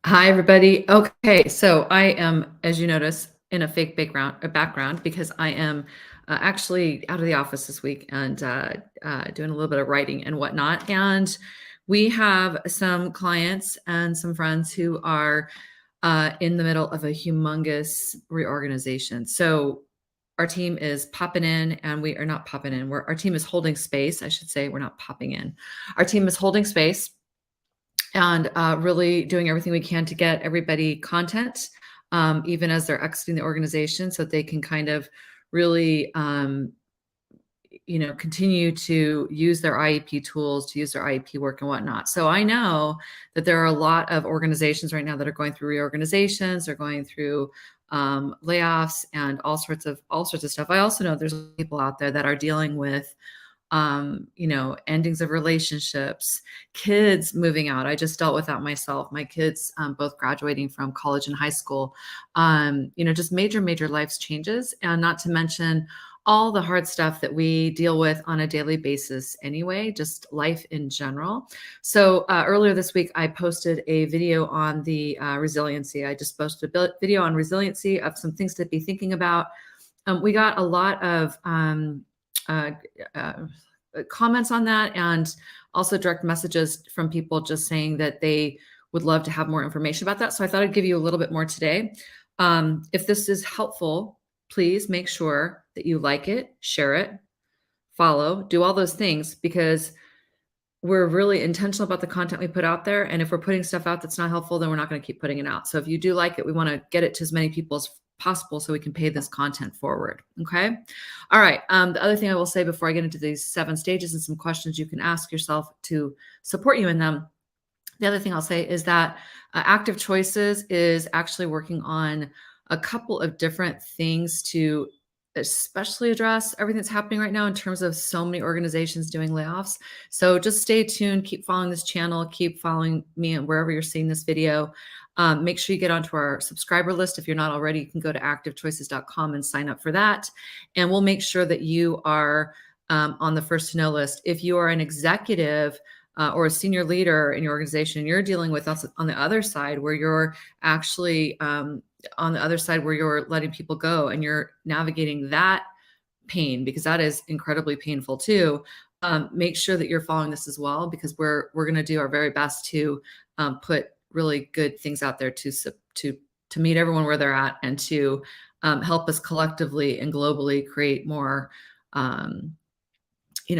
Hi, everybody. Okay, so I am, as you notice, in a fake background because I am actually out of the office this week and doing a little bit of writing and whatnot. And we have some clients and some friends who are in the middle of a humongous reorganization. So our team is popping in, and we are not popping in. Our team is holding space, I should say. We're not popping in. Our team is holding space and really doing everything we can to get everybody content, even as they're exiting the organization, so they can kind of really, continue to use their IEP tools, to use their IEP work and whatnot. So I know that there are a lot of organizations right now that are going through reorganizations, they're going through layoffs and all sorts of stuff. I also know there's people out there that are dealing with endings of relationships, kids moving out. I just dealt with that myself. My kids, both graduating from college and high school, just major life's changes, and not to mention all the hard stuff that we deal with on a daily basis anyway, just life in general. So earlier this week, I posted a video on the resiliency. I just posted a video on resiliency of some things to be thinking about. We got a lot of uh, uh, comments on that, and also direct messages from people just saying that they would love to have more information about that. So I thought I'd give you a little bit more today. If this is helpful, please make sure that you like it, share it, follow, do all those things, because we're really intentional about the content we put out there. And if we're putting stuff out that's not helpful, then we're not going to keep putting it out. So if you do like it, we want to get it to as many people as possible so we can pay this content forward. Okay. All right. The other thing I will say before I get into these 7 stages and some questions you can ask yourself to support you in them. The other thing I'll say is that Active Choices is actually working on a couple of different things to especially address everything that's happening right now in terms of so many organizations doing layoffs. So just stay tuned, keep following this channel, keep following me and wherever you're seeing this video. Make sure you get onto our subscriber list. If you're not already, you can go to activechoices.com and sign up for that. And we'll make sure that you are on the first to know list. If you are an executive or a senior leader in your organization, you're dealing with us on the other side where you're actually on the other side where you're letting people go and you're navigating that pain, because that is incredibly painful too. Make sure that you're following this as well, because we're going to do our very best to put really good things out there to meet everyone where they're at, and to help us collectively and globally create more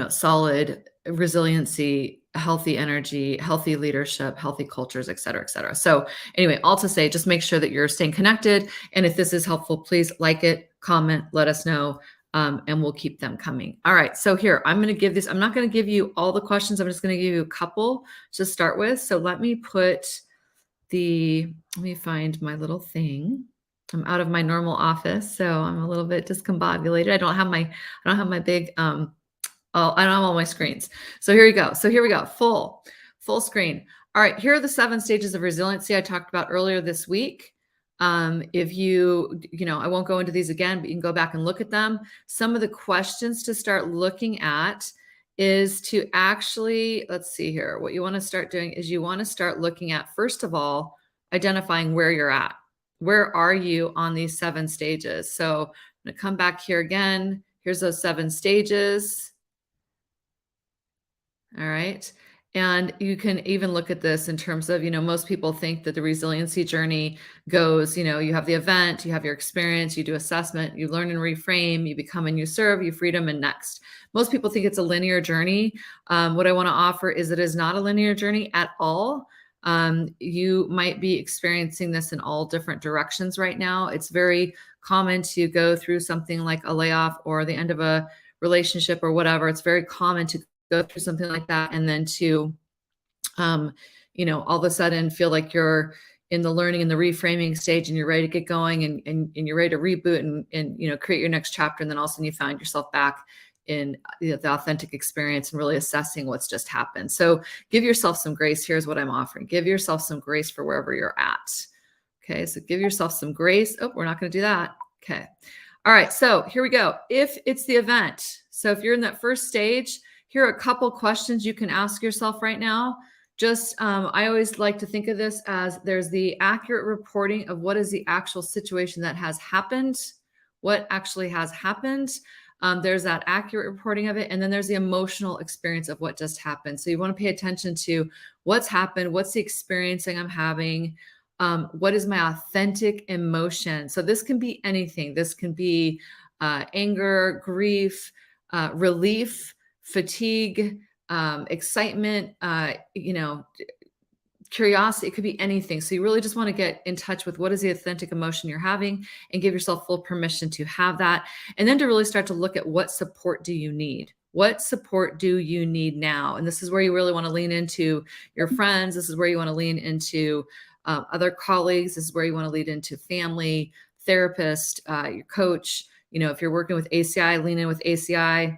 solid resiliency, healthy energy, healthy leadership, healthy cultures, et cetera, et cetera. So anyway, all to say, just make sure that you're staying connected. And if this is helpful, please like it, comment, let us know, and we'll keep them coming. All right. So here, I'm going to give this, I'm not going to give you all the questions. I'm just going to give you a couple to start with. So let me find my little thing. I'm out of my normal office, so I'm a little bit discombobulated. I don't have my big, I don't have all my screens. So here you go. So here we go. Full screen. All right. Here are the 7 stages of resiliency I talked about earlier this week. If I won't go into these again, but you can go back and look at them. Some of the questions to start looking at is to actually, let's see here. What you want to start doing is you want to start looking at, first of all, identifying where you're at. Where are you on these 7 stages? So I'm going to come back here again. Here's those 7 stages. All right. And you can even look at this in terms of, most people think that the resiliency journey goes, you have the event, you have your experience, you do assessment, you learn and reframe, you become and you serve, you freedom, and next. Most people think it's a linear journey. What I want to offer is it is not a linear journey at all. You might be experiencing this in all different directions right now. It's very common to go through something like a layoff or the end of a relationship or whatever. It's very common to go through something like that, and then to, all of a sudden feel like you're in the learning and the reframing stage, and you're ready to get going, and you're ready to reboot and create your next chapter. And then all of a sudden you find yourself back in the authentic experience and really assessing what's just happened. So give yourself some grace. Here's what I'm offering. Give yourself some grace for wherever you're at. Okay. So give yourself some grace. Oh, we're not going to do that. Okay. All right. So here we go. If it's the event, so if you're in that first stage, here are a couple questions you can ask yourself right now I always like to think of this as there's the accurate reporting of what is the actual situation that has happened, what actually has happened. There's that accurate reporting of it. And then there's the emotional experience of what just happened. So you want to pay attention to what's happened, what's the experiencing I'm having, what is my authentic emotion. So this can be anything. This can be anger, grief, relief, fatigue, excitement, curiosity. It could be anything. So you really just want to get in touch with what is the authentic emotion you're having and give yourself full permission to have that. And then to really start to look at what support do you need? What support do you need now? And this is where you really want to lean into your friends. This is where you want to lean into other colleagues. This is where you want to lean into family, therapist, your coach. If you're working with ACI, lean in with ACI.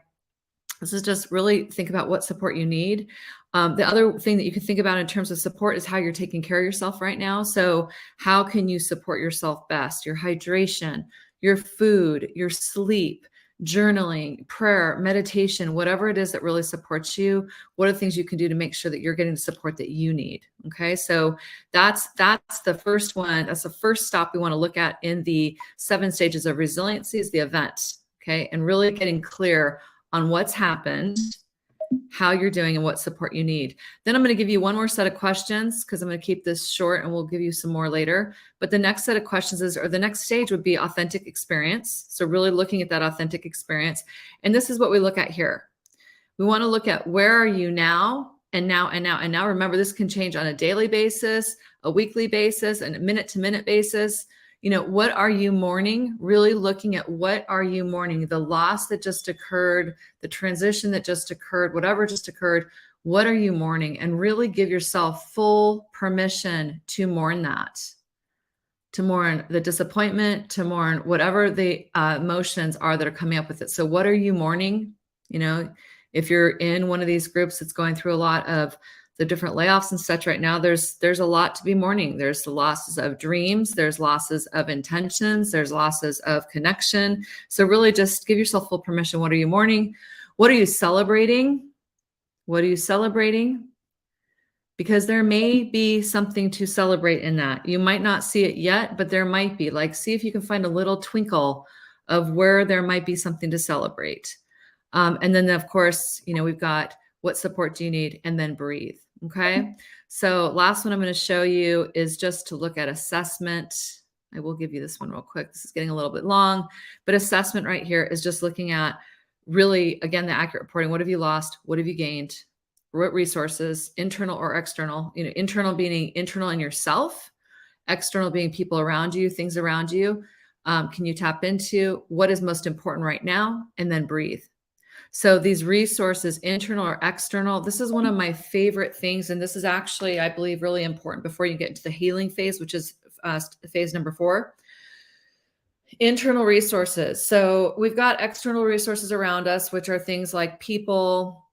This is just really think about what support you need. The other thing that you can think about in terms of support is how you're taking care of yourself right now. So how can you support yourself best? Your hydration, your food, your sleep, journaling, prayer, meditation, whatever it is that really supports you. What are the things you can do to make sure that you're getting the support that you need? Okay, so that's the first one. That's the first stop we want to look at in the 7 stages of resiliency is the event. Okay, and really getting clear on what's happened, how you're doing, and what support you need. Then I'm going to give you one more set of questions because I'm going to keep this short and we'll give you some more later. But the next set of questions or the next stage would be authentic experience. So really looking at that authentic experience. And this is what we look at here. We want to look at where are you now and now and now and now. Remember, this can change on a daily basis, a weekly basis, and a minute-to-minute basis. What are you mourning? Really looking at what are you mourning? The loss that just occurred, the transition that just occurred, whatever just occurred, what are you mourning? And really give yourself full permission to mourn that, to mourn the disappointment, to mourn whatever the emotions are that are coming up with it. So what are you mourning? If you're in one of these groups that's going through a lot of the different layoffs and such right now, there's a lot to be mourning. There's the losses of dreams, there's losses of intentions, there's losses of connection. So really just give yourself full permission. What are you mourning? What are you celebrating? What are you celebrating? Because there may be something to celebrate in that. You might not see it yet, but there might be. See if you can find a little twinkle of where there might be something to celebrate. And then of course, we've got what support do you need, and then breathe. Okay. So last one I'm going to show you is just to look at assessment. I will give you this one real quick. This is getting a little bit long, but assessment right here is just looking at really, again, the accurate reporting. What have you lost? What have you gained? What resources, internal or external? Internal being internal in yourself, external being people around you, things around you. Can you tap into what is most important right now? And then breathe. So these resources, internal or external, this is one of my favorite things. And this is actually, I believe, really important before you get into the healing phase, which is phase number 4. Internal resources. So we've got external resources around us, which are things like people.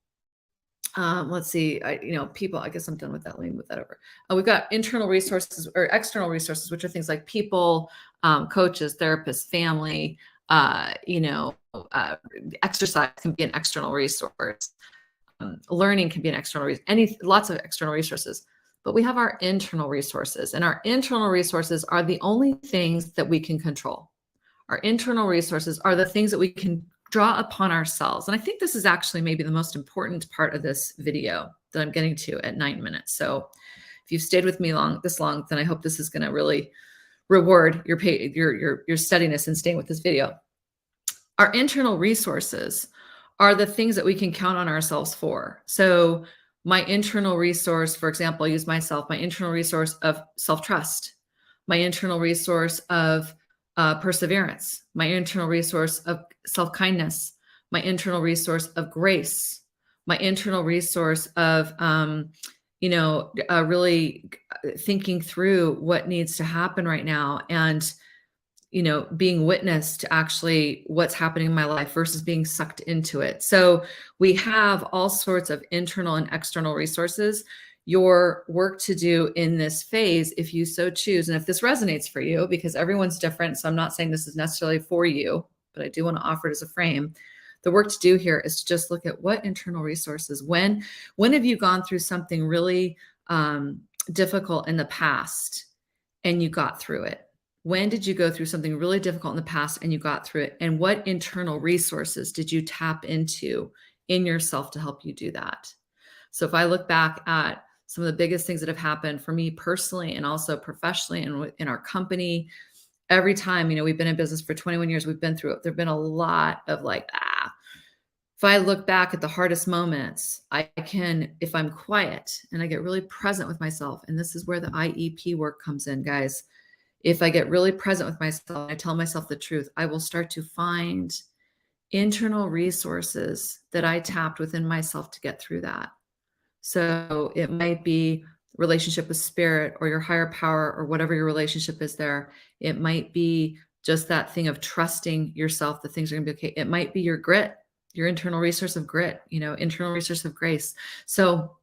Let's see, people, I guess I'm done with that. Let me move that over. We've got internal resources or external resources, which are things like people, coaches, therapists, family, exercise can be an external resource. Learning can be an external resource, lots of external resources, but we have our internal resources, and our internal resources are the only things that we can control. Our internal resources are the things that we can draw upon ourselves. And I think this is actually maybe the most important part of this video that I'm getting to at 9 minutes. So if you've stayed with me this long, then I hope this is going to really reward your steadiness in staying with this video. Our internal resources are the things that we can count on ourselves for. So my internal resource, for example, I'll use myself, my internal resource of self-trust, my internal resource of perseverance, my internal resource of self-kindness, my internal resource of grace, my internal resource of, really thinking through what needs to happen right now and, being witness to actually what's happening in my life versus being sucked into it. So we have all sorts of internal and external resources. Your work to do in this phase, if you so choose, and if this resonates for you, because everyone's different, so I'm not saying this is necessarily for you, but I do want to offer it as a frame. The work to do here is to just look at what internal resources, when have you gone through something really um, difficult in the past and you got through it? When did you go through something really difficult in the past and you got through it? And what internal resources did you tap into in yourself to help you do that? So if I look back at some of the biggest things that have happened for me personally and also professionally and in our company, every time, we've been in business for 21 years, we've been through it. There've been a lot of like, if I look back at the hardest moments, I can, if I'm quiet and I get really present with myself, and this is where the IEP work comes in, guys. If I get really present with myself, and I tell myself the truth, I will start to find internal resources that I tapped within myself to get through that. So it might be relationship with spirit or your higher power or whatever your relationship is there. It might be just that thing of trusting yourself that things are going to be okay. It might be your grit, your internal resource of grit, internal resource of grace. So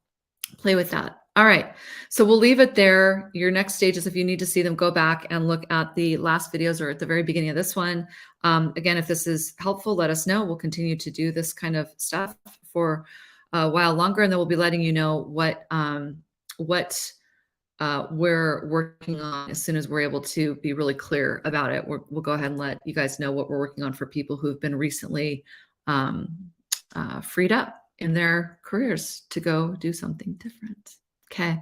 play with that. All right. So we'll leave it there. Your next stage is, if you need to see them, go back and look at the last videos or at the very beginning of this one. Again, if this is helpful, let us know. We'll continue to do this kind of stuff for a while longer, and then we'll be letting you know what we're working on as soon as we're able to be really clear about it. We'll go ahead and let you guys know what we're working on for people who've been recently freed up in their careers to go do something different. Okay.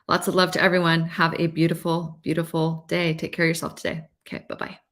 Lots of love to everyone. Have a beautiful, beautiful day. Take care of yourself today. Okay. Bye-bye.